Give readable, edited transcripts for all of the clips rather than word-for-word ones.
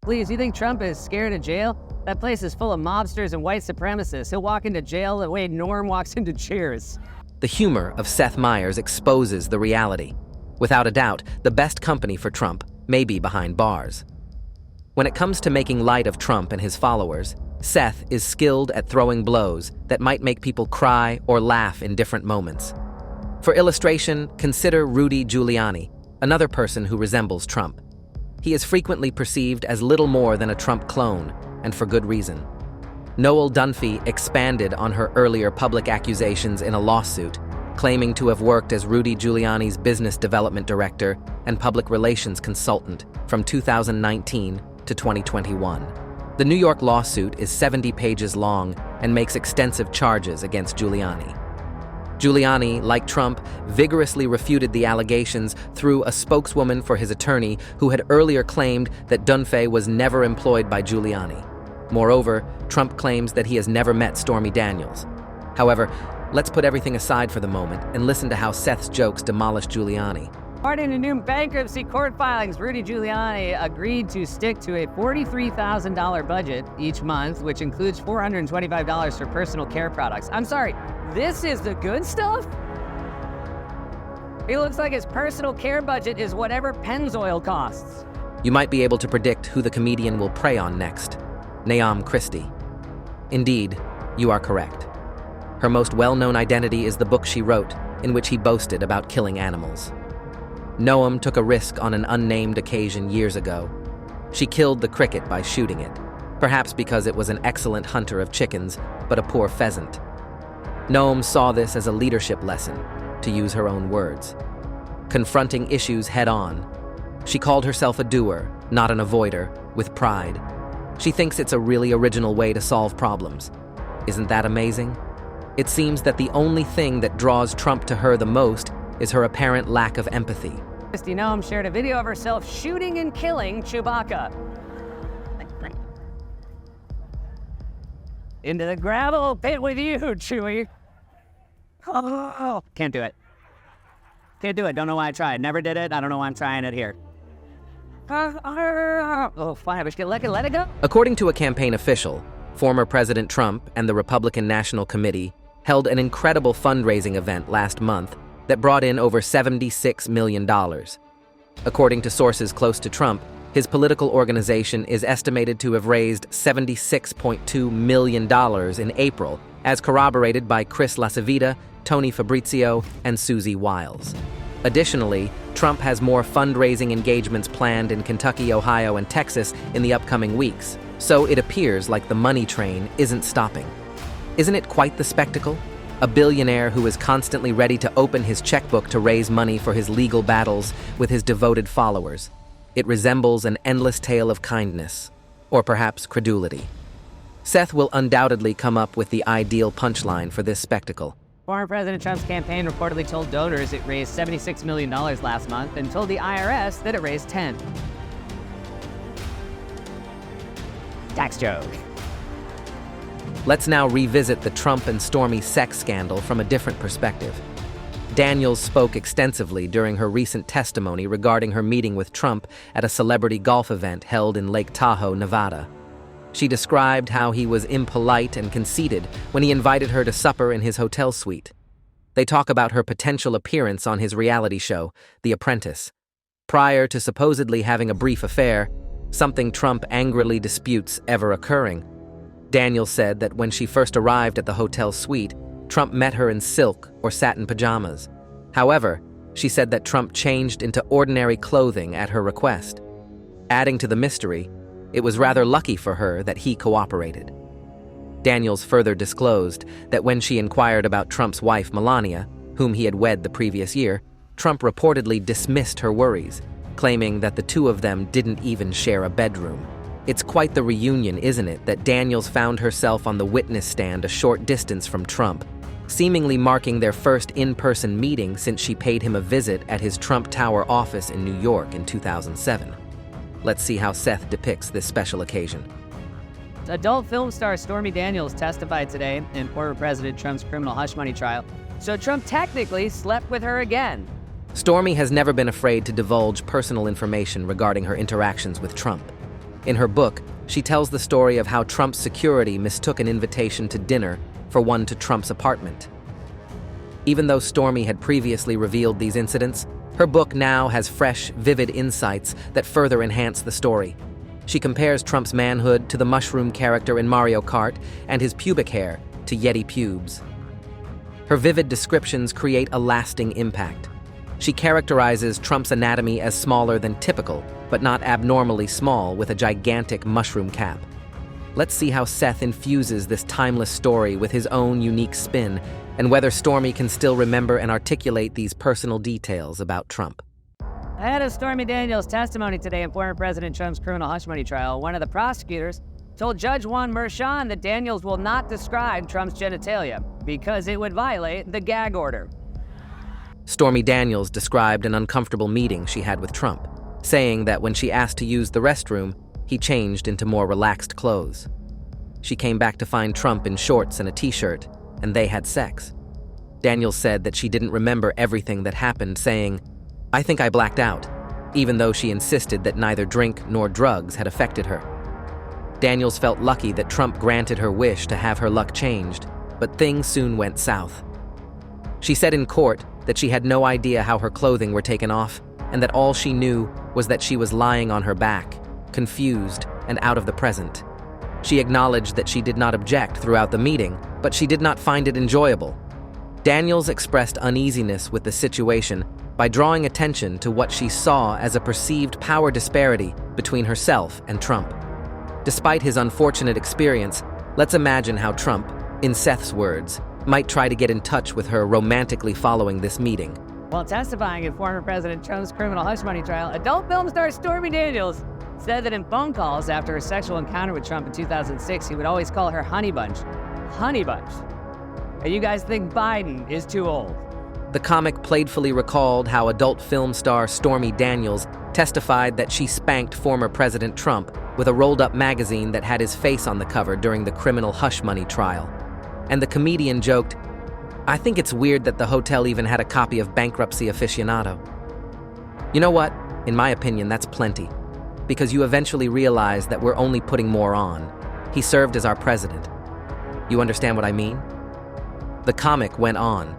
Please, you think Trump is scared of jail? That place is full of mobsters and white supremacists. He'll walk into jail the way Norm walks into Cheers. The humor of Seth Meyers exposes the reality. Without a doubt, the best company for Trump may be behind bars. When it comes to making light of Trump and his followers, Seth is skilled at throwing blows that might make people cry or laugh in different moments. For illustration, consider Rudy Giuliani, another person who resembles Trump. He is frequently perceived as little more than a Trump clone, and for good reason. Noel Dunphy expanded on her earlier public accusations in a lawsuit, claiming to have worked as Rudy Giuliani's business development director and public relations consultant from 2019 to 2021. The New York lawsuit is 70 pages long and makes extensive charges against Giuliani. Giuliani, like Trump, vigorously refuted the allegations through a spokeswoman for his attorney who had earlier claimed that Dunphy was never employed by Giuliani. Moreover, Trump claims that he has never met Stormy Daniels. However, let's put everything aside for the moment and listen to how Seth's jokes demolished Giuliani. According to new bankruptcy court filings, Rudy Giuliani agreed to stick to a $43,000 budget each month, which includes $425 for personal care products. I'm sorry, this is the good stuff? It looks like his personal care budget is whatever Pennzoil costs. You might be able to predict who the comedian will prey on next. Naam Christie. Indeed, you are correct. Her most well-known identity is the book she wrote, in which he boasted about killing animals. Noam took a risk on an unnamed occasion years ago. She killed the cricket by shooting it, perhaps because it was an excellent hunter of chickens, but a poor pheasant. Noam saw this as a leadership lesson, to use her own words. Confronting issues head-on. She called herself a doer, not an avoider, with pride. She thinks it's a really original way to solve problems. Isn't that amazing? It seems that the only thing that draws Trump to her the most is her apparent lack of empathy. Christy Noam shared a video of herself shooting and killing Chewbacca. Into the gravel pit with you, Chewie. Oh, can't do it. Can't do it. Don't know why I tried. Never did it. I don't know why I'm trying it here. Oh, fine. I should let it go. According to a campaign official, former President Trump and the Republican National Committee held an incredible fundraising event last month that brought in over $76 million. According to sources close to Trump, his political organization is estimated to have raised $76.2 million in April, as corroborated by Chris LaCivita, Tony Fabrizio, and Susie Wiles. Additionally, Trump has more fundraising engagements planned in Kentucky, Ohio, and Texas in the upcoming weeks, so it appears like the money train isn't stopping. Isn't it quite the spectacle? A billionaire who is constantly ready to open his checkbook to raise money for his legal battles with his devoted followers. It resembles an endless tale of kindness, or perhaps credulity. Seth will undoubtedly come up with the ideal punchline for this spectacle. Former President Trump's campaign reportedly told donors it raised $76 million last month and told the IRS that it raised 10. Tax joke. Let's now revisit the Trump and Stormy sex scandal from a different perspective. Daniels spoke extensively during her recent testimony regarding her meeting with Trump at a celebrity golf event held in Lake Tahoe, Nevada. She described how he was impolite and conceited when he invited her to supper in his hotel suite. They talk about her potential appearance on his reality show, The Apprentice. Prior to supposedly having a brief affair, something Trump angrily disputes ever occurring. Daniels said that when she first arrived at the hotel suite, Trump met her in silk or satin pajamas. However, she said that Trump changed into ordinary clothing at her request. Adding to the mystery, it was rather lucky for her that he cooperated. Daniels further disclosed that when she inquired about Trump's wife, Melania, whom he had wed the previous year, Trump reportedly dismissed her worries, claiming that the two of them didn't even share a bedroom. It's quite the reunion, isn't it, that Daniels found herself on the witness stand a short distance from Trump, seemingly marking their first in-person meeting since she paid him a visit at his Trump Tower office in New York in 2007. Let's see how Seth depicts this special occasion. Adult film star Stormy Daniels testified today in former President Trump's criminal hush money trial, so Trump technically slept with her again. Stormy has never been afraid to divulge personal information regarding her interactions with Trump. In her book, she tells the story of how Trump's security mistook an invitation to dinner for one to Trump's apartment. Even though Stormy had previously revealed these incidents, her book now has fresh, vivid insights that further enhance the story. She compares Trump's manhood to the mushroom character in Mario Kart and his pubic hair to Yeti pubes. Her vivid descriptions create a lasting impact. She characterizes Trump's anatomy as smaller than typical, but not abnormally small, with a gigantic mushroom cap. Let's see how Seth infuses this timeless story with his own unique spin, and whether Stormy can still remember and articulate these personal details about Trump. Ahead of Stormy Daniels' testimony today in former President Trump's criminal hush money trial, one of the prosecutors told Judge Juan Merchan that Daniels will not describe Trump's genitalia because it would violate the gag order. Stormy Daniels described an uncomfortable meeting she had with Trump, saying that when she asked to use the restroom, he changed into more relaxed clothes. She came back to find Trump in shorts and a t-shirt, and they had sex. Daniels said that she didn't remember everything that happened, saying, "I think I blacked out," even though she insisted that neither drink nor drugs had affected her. Daniels felt lucky that Trump granted her wish to have her luck changed, but things soon went south. She said in court that she had no idea how her clothing were taken off, and that all she knew was that she was lying on her back, confused and out of the present. She acknowledged that she did not object throughout the meeting, but she did not find it enjoyable. Daniels expressed uneasiness with the situation by drawing attention to what she saw as a perceived power disparity between herself and Trump. Despite his unfortunate experience, let's imagine how Trump, in Seth's words, might try to get in touch with her romantically following this meeting. While testifying in former President Trump's criminal hush money trial, adult film star Stormy Daniels said that in phone calls after her sexual encounter with Trump in 2006, he would always call her Honey Bunch. Honey Bunch. And you guys think Biden is too old? The comic playfully recalled how adult film star Stormy Daniels testified that she spanked former President Trump with a rolled-up magazine that had his face on the cover during the criminal hush money trial. And the comedian joked, "I think it's weird that the hotel even had a copy of Bankruptcy Aficionado." You know what? In my opinion, that's plenty. Because you eventually realize that we're only putting more on. He served as our president. You understand what I mean? The comic went on.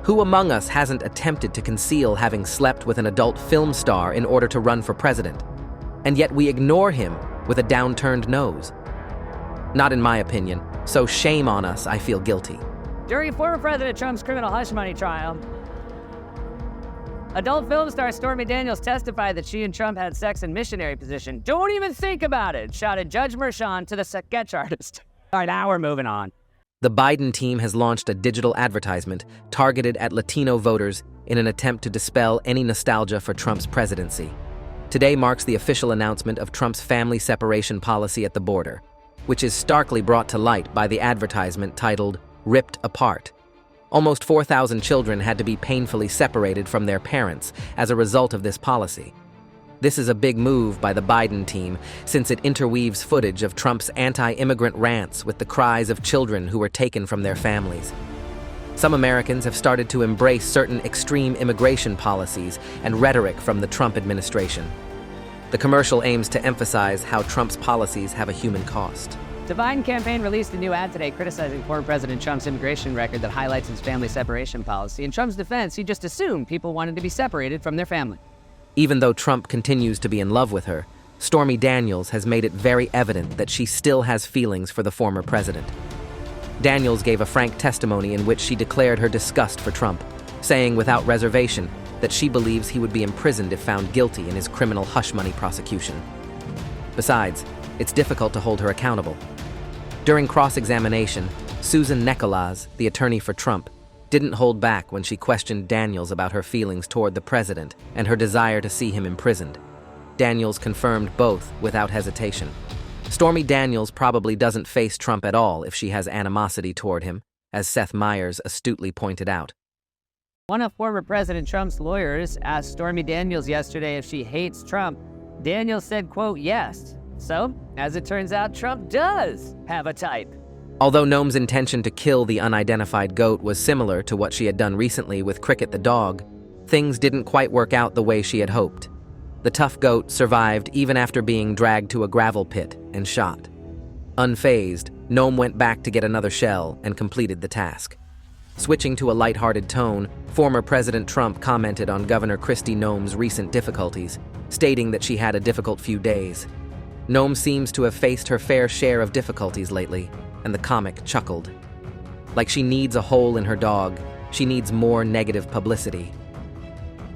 Who among us hasn't attempted to conceal having slept with an adult film star in order to run for president? And yet we ignore him with a downturned nose. Not in my opinion, so shame on us, I feel guilty. During former President Trump's criminal hush money trial, adult film star Stormy Daniels testified that she and Trump had sex in missionary position. "Don't even think about it," shouted Judge Merchan to the sketch artist. All right, now we're moving on. The Biden team has launched a digital advertisement targeted at Latino voters in an attempt to dispel any nostalgia for Trump's presidency. Today marks the official announcement of Trump's family separation policy at the border, which is starkly brought to light by the advertisement titled "Ripped Apart." Almost 4,000 children had to be painfully separated from their parents as a result of this policy. This is a big move by the Biden team, since it interweaves footage of Trump's anti-immigrant rants with the cries of children who were taken from their families. Some Americans have started to embrace certain extreme immigration policies and rhetoric from the Trump administration. The commercial aims to emphasize how Trump's policies have a human cost. The Biden campaign released a new ad today criticizing former President Trump's immigration record that highlights his family separation policy. In Trump's defense, he just assumed people wanted to be separated from their family. Even though Trump continues to be in love with her, Stormy Daniels has made it very evident that she still has feelings for the former president. Daniels gave a frank testimony in which she declared her disgust for Trump, saying without reservation that she believes he would be imprisoned if found guilty in his criminal hush money prosecution. Besides, it's difficult to hold her accountable. During cross-examination, Susan Nicholas, the attorney for Trump, didn't hold back when she questioned Daniels about her feelings toward the president and her desire to see him imprisoned. Daniels confirmed both without hesitation. Stormy Daniels probably doesn't face Trump at all if she has animosity toward him, as Seth Meyers astutely pointed out. One of former President Trump's lawyers asked Stormy Daniels yesterday if she hates Trump. Daniels said, quote, "Yes." So, as it turns out, Trump does have a type. Although Noam's intention to kill the unidentified goat was similar to what she had done recently with Cricket the dog, things didn't quite work out the way she had hoped. The tough goat survived even after being dragged to a gravel pit and shot. Unfazed, Gnome went back to get another shell and completed the task. Switching to a lighthearted tone, former President Trump commented on Governor Kristi Noem's recent difficulties, stating that she had a difficult few days. Noem seems to have faced her fair share of difficulties lately, and the comic chuckled. Like she needs a hole in her dog, she needs more negative publicity.